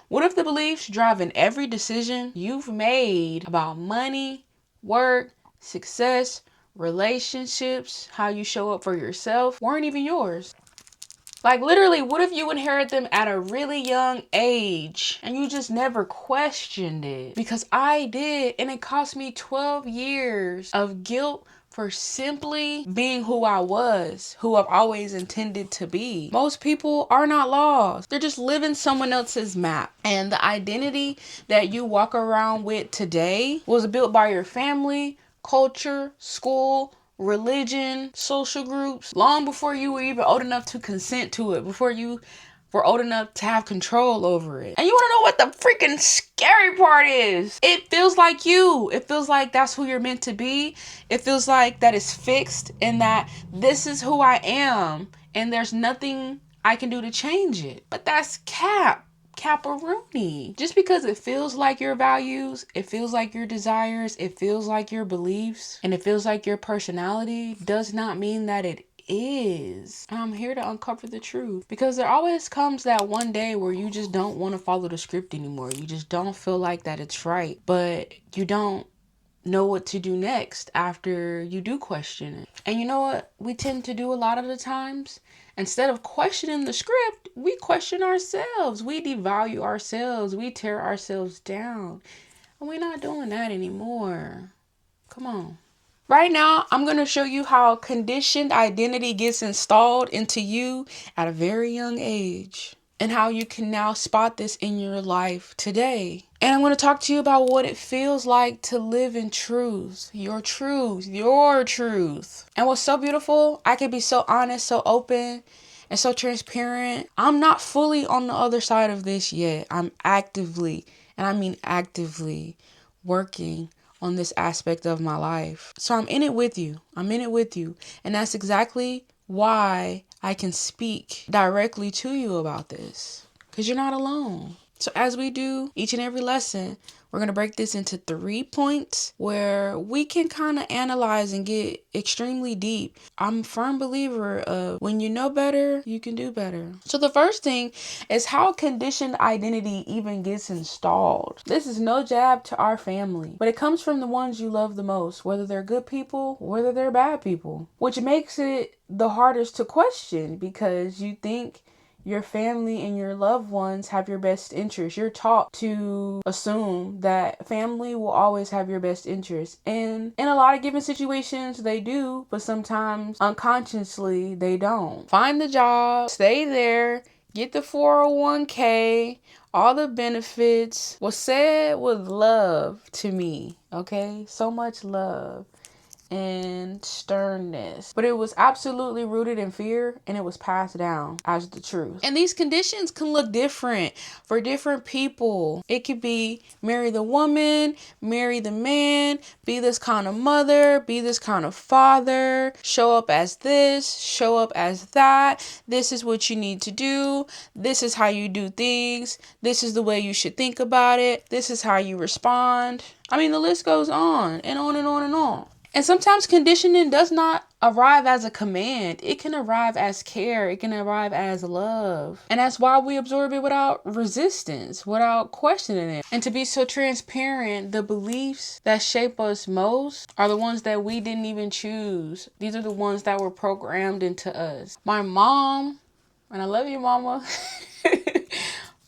What if the beliefs driving every decision you've made about money, work, success, relationships, how you show up for yourself weren't even yours? Like literally, what if you inherit them at a really young age and you just never questioned it? Because I did, and it cost me 12 years of guilt for simply being who I was, who I've always intended to be. Most people are not lost. They're just living someone else's map. And the identity that you walk around with today was built by your family, culture, school, religion, social groups, long before you were even old enough to consent to it, before you were old enough to have control over it. And you want to know what the freaking scary part is? It feels like you. It feels like that's who you're meant to be. It feels like that is fixed and that this is who I am and there's nothing I can do to change it. But that's Caparoonie. Just because it feels like your values, it feels like your desires, it feels like your beliefs, and it feels like your personality does not mean that it is. And I'm here to uncover the truth, because there always comes that one day where you just don't want to follow the script anymore. You just don't feel like that it's right, but you don't know what to do next after you do question it. And you know what we tend to do a lot of the times? Instead of questioning the script, we question ourselves. We devalue ourselves. We tear ourselves down. And we're not doing that anymore. Come on. Right now, I'm going to show you how conditioned identity gets installed into you at a very young age, and how you can now spot this in your life today. And I'm going to talk to you about what it feels like to live in truth, your truth, your truth. And what's so beautiful, I can be so honest, so open, and so transparent. I'm not fully on the other side of this yet. I'm actively, and I mean actively, working on this aspect of my life. So I'm in it with you. I'm in it with you. And that's exactly why I can speak directly to you about this, because you're not alone. So as we do each and every lesson, we're going to break this into 3 points where we can kind of analyze and get extremely deep. I'm a firm believer of when you know better, you can do better. So the first thing is how conditioned identity even gets installed. This is no jab to our family, but it comes from the ones you love the most, whether they're good people, whether they're bad people, which makes it the hardest to question, because you think your family and your loved ones have your best interest. You're taught to assume that family will always have your best interest. And in a lot of given situations, they do, but sometimes unconsciously they don't. Find the job, stay there, get the 401k, all the benefits was said with love to me, okay? So much love and sternness, but it was absolutely rooted in fear, and it was passed down as the truth. And these conditions can look different for different people. It could be marry the woman, marry the man, be this kind of mother, be this kind of father, show up as this, show up as that, this is what you need to do, this is how you do things, this is the way you should think about it, this is how you respond. I mean, the list goes on and on and on and on. And sometimes conditioning does not arrive as a command. It can arrive as care. It can arrive as love. And that's why we absorb it without resistance, without questioning it. And to be so transparent, the beliefs that shape us most are the ones that we didn't even choose. These are the ones that were programmed into us. My mom, and I love you, mama,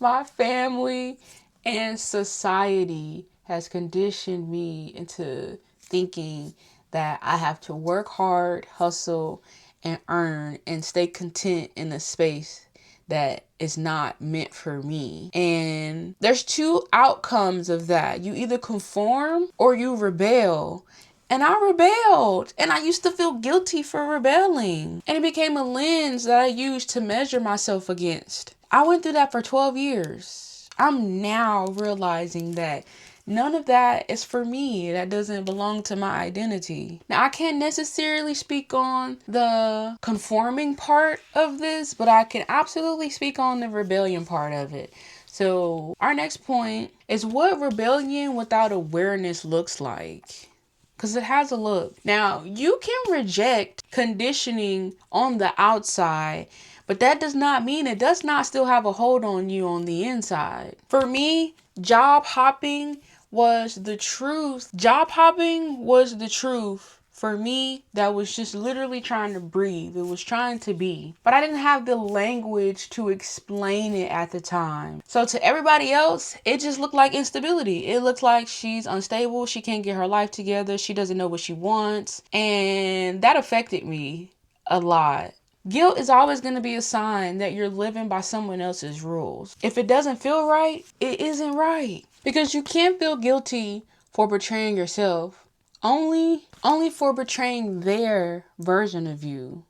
my family and society has conditioned me into thinking that I have to work hard, hustle, and earn, and stay content in a space that is not meant for me. And there's 2 outcomes of that. You either conform or you rebel. And I rebelled, and I used to feel guilty for rebelling. And it became a lens that I used to measure myself against. I went through that for 12 years. I'm now realizing that none of that is for me. That doesn't belong to my identity. Now, I can't necessarily speak on the conforming part of this, but I can absolutely speak on the rebellion part of it. So our next point is what rebellion without awareness looks like. Because it has a look. Now, you can reject conditioning on the outside, But that does not mean it does not still have a hold on you on the inside. For me, job hopping was the truth. Job hopping was the truth. For me, that was just literally trying to breathe. It was trying to be. But I didn't have the language to explain it at the time. So to everybody else, it just looked like instability. It looked like she's unstable. She can't get her life together. She doesn't know what she wants. And that affected me a lot. Guilt is always going to be a sign that you're living by someone else's rules. If it doesn't feel right, it isn't right. Because you can't feel guilty for betraying yourself. Only for betraying their version of you.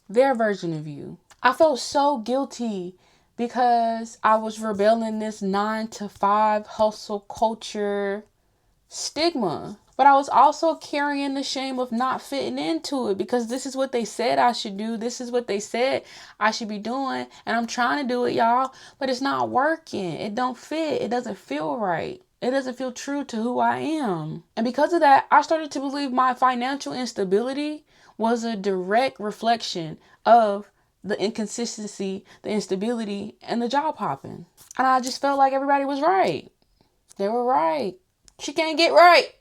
Their version of you. I felt so guilty because I was rebelling this 9-to-5 hustle culture stigma. But I was also carrying the shame of not fitting into it because this is what they said I should do. This is what they said I should be doing. And I'm trying to do it, y'all. But it's not working. It don't fit. It doesn't feel right. It doesn't feel true to who I am. And because of that, I started to believe my financial instability was a direct reflection of the inconsistency, the instability, and the job hopping. And I just felt like everybody was right. They were right. She can't get right.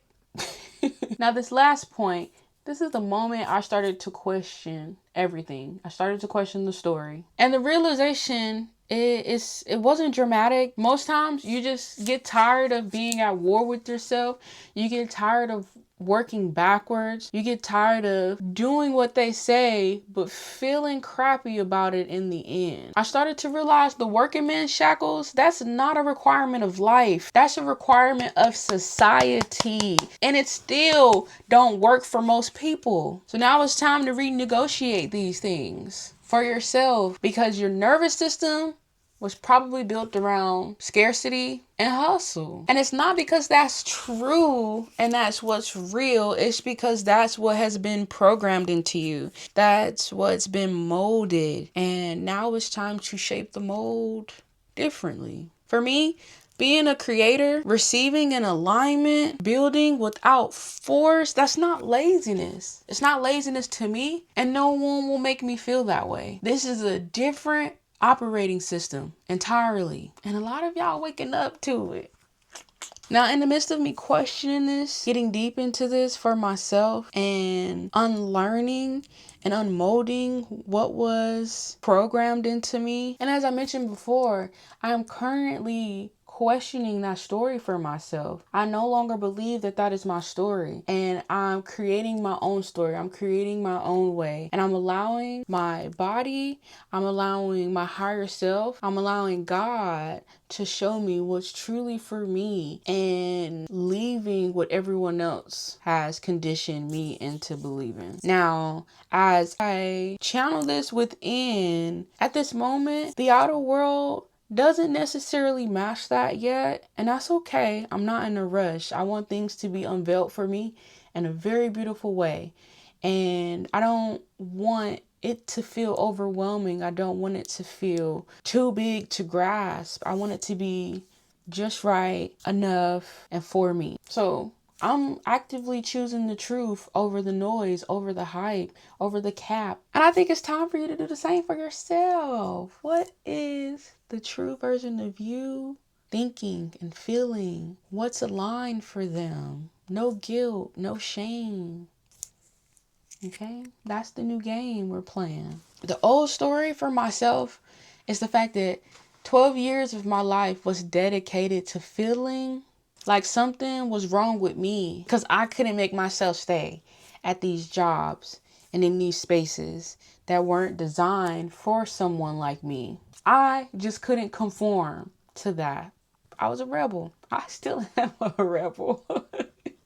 Now, this last point, this is the moment I started to question everything. I started to question the story. And the realization it wasn't dramatic. Most times you just get tired of being at war with yourself. You get tired of working backwards. You get tired of doing what they say, but feeling crappy about it in the end. I started to realize the working man's shackles, that's not a requirement of life. That's a requirement of society. And it still don't work for most people. So now it's time to renegotiate these things for yourself because your nervous system was probably built around scarcity and hustle. And it's not because that's true and that's what's real. It's because that's what has been programmed into you. That's what's been molded. And now it's time to shape the mold differently. For me, being a creator, receiving an alignment, building without force, that's not laziness. It's not laziness to me, and no one will make me feel that way. This is a different operating system entirely. And a lot of y'all waking up to it. Now, in the midst of me questioning this, getting deep into this for myself and unlearning and unmolding what was programmed into me. And as I mentioned before, I am currently questioning that story for myself. I no longer believe that that is my story, and I'm creating my own story. I'm creating my own way, and I'm allowing my body, I'm allowing my higher self, I'm allowing God to show me what's truly for me and leaving what everyone else has conditioned me into believing. Now, as I channel this within, at this moment, the outer world doesn't necessarily match that yet, and that's okay. I'm not in a rush. I want things to be unveiled for me in a very beautiful way, and I don't want it to feel overwhelming. I don't want it to feel too big to grasp. I want it to be just right, enough, and for me. So I'm actively choosing the truth over the noise, over the hype, over the cap. And I think it's time for you to do the same for yourself. What is the true version of you thinking and feeling? What's aligned for them? No guilt, no shame. Okay? That's the new game we're playing. The old story for myself is the fact that 12 years of my life was dedicated to feeling like something was wrong with me because I couldn't make myself stay at these jobs and in these spaces that weren't designed for someone like me. I just couldn't conform to that. I was a rebel. I still am a rebel.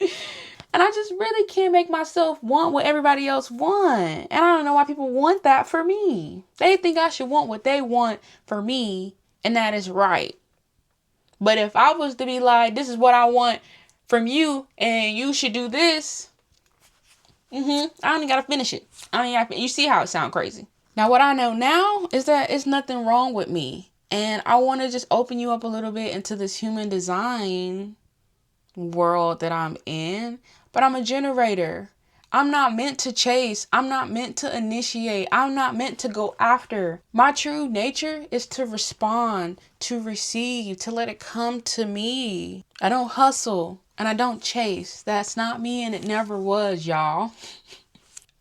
And I just really can't make myself want what everybody else want. And I don't know why people want that for me. They think I should want what they want for me, and that is right. But if I was to be like, this is what I want from you, and you should do this, I don't even gotta finish it. You see how it sounds crazy. Now, what I know now is that it's nothing wrong with me. And I want to just open you up a little bit into this human design world that I'm in. But I'm a generator. I'm not meant to chase. I'm not meant to initiate. I'm not meant to go after. My true nature is to respond, to receive, to let it come to me. I don't hustle and I don't chase. That's not me, and it never was, y'all.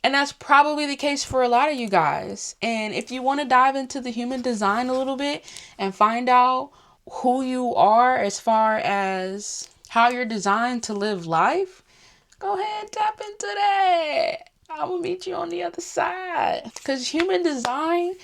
And that's probably the case for a lot of you guys. And if you want to dive into the human design a little bit and find out who you are as far as how you're designed to live life, go ahead and tap into that. I will meet you on the other side. Because human design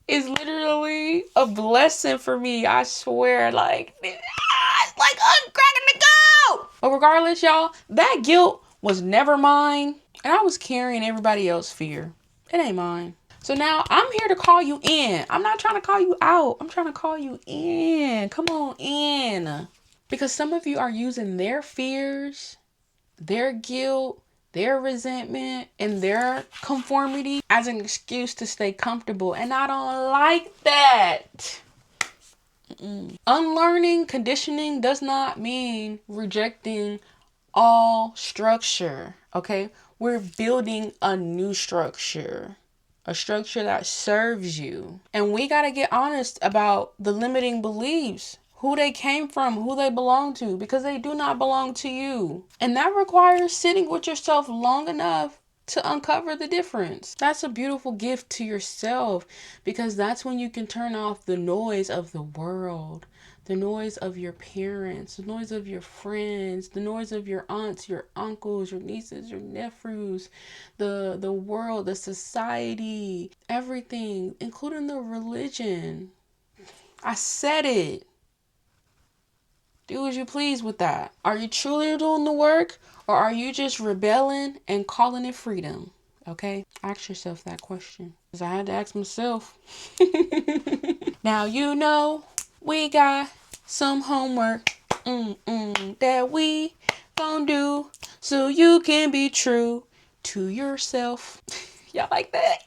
is literally a blessing for me. I swear, like, it's like I'm cracking the code. But regardless, y'all, that guilt was never mine. And I was carrying everybody else's fear. It ain't mine. So now I'm here to call you in. I'm not trying to call you out. I'm trying to call you in. Come on in. Because some of you are using their fears, their guilt, their resentment, and their conformity as an excuse to stay comfortable. And I don't like that. Unlearning conditioning does not mean rejecting all structure. Okay? We're building a new structure. A structure that serves you. And we got to get honest about the limiting beliefs. Who they came from, who they belong to, because they do not belong to you. And that requires sitting with yourself long enough to uncover the difference. That's a beautiful gift to yourself, because that's when you can turn off the noise of the world, the noise of your parents, the noise of your friends, the noise of your aunts, your uncles, your nieces, your nephews, the world, the society, everything, including the religion. I said it. Do as you please with that. Are you truly doing the work, or are you just rebelling and calling it freedom? Okay? Ask yourself that question, because I had to ask myself. Now you know we got some homework that we gon' do so you can be true to yourself. Y'all like that?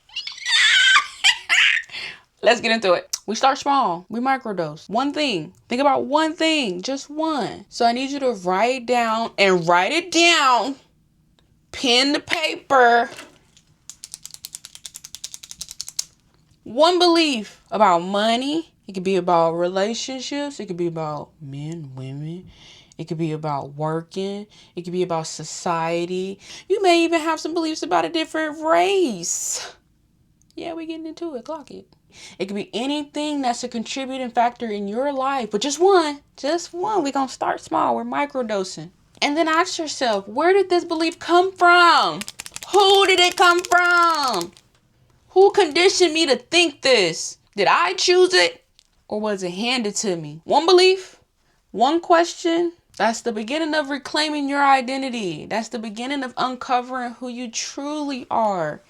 Let's get into it. We start small. We microdose. One thing. Think about one thing. Just one. So I need you to write it down. Pen to paper. One belief about money. It could be about relationships. It could be about men, women. It could be about working. It could be about society. You may even have some beliefs about a different race. Yeah, we're getting into it. Clock it. It could be anything that's a contributing factor in your life, but just one. We're going to start small. We're microdosing. And then ask yourself, where did this belief come from? Who did it come from? Who conditioned me to think this? Did I choose it, or was it handed to me? One belief, one question. That's the beginning of reclaiming your identity. That's the beginning of uncovering who you truly are.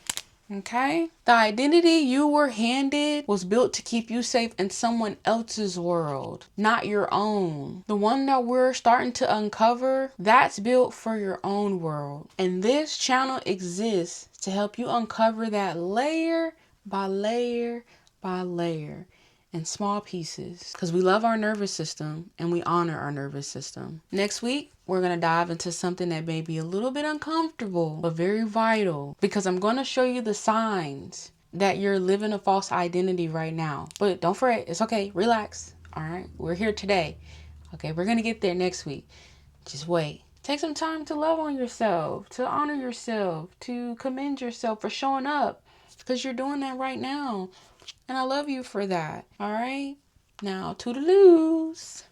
Okay? The identity you were handed was built to keep you safe in someone else's world, not your own. The one that we're starting to uncover, that's built for your own world. And this channel exists to help you uncover that layer by layer by layer in small pieces, because we love our nervous system and we honor our nervous system. Next week, we're going to dive into something that may be a little bit uncomfortable, but very vital, because I'm going to show you the signs that you're living a false identity right now. But don't fret. It's okay. Relax. All right. We're here today. Okay. We're going to get there next week. Just wait. Take some time to love on yourself, to honor yourself, to commend yourself for showing up, because you're doing that right now. And I love you for that. All right. Now, toodaloos.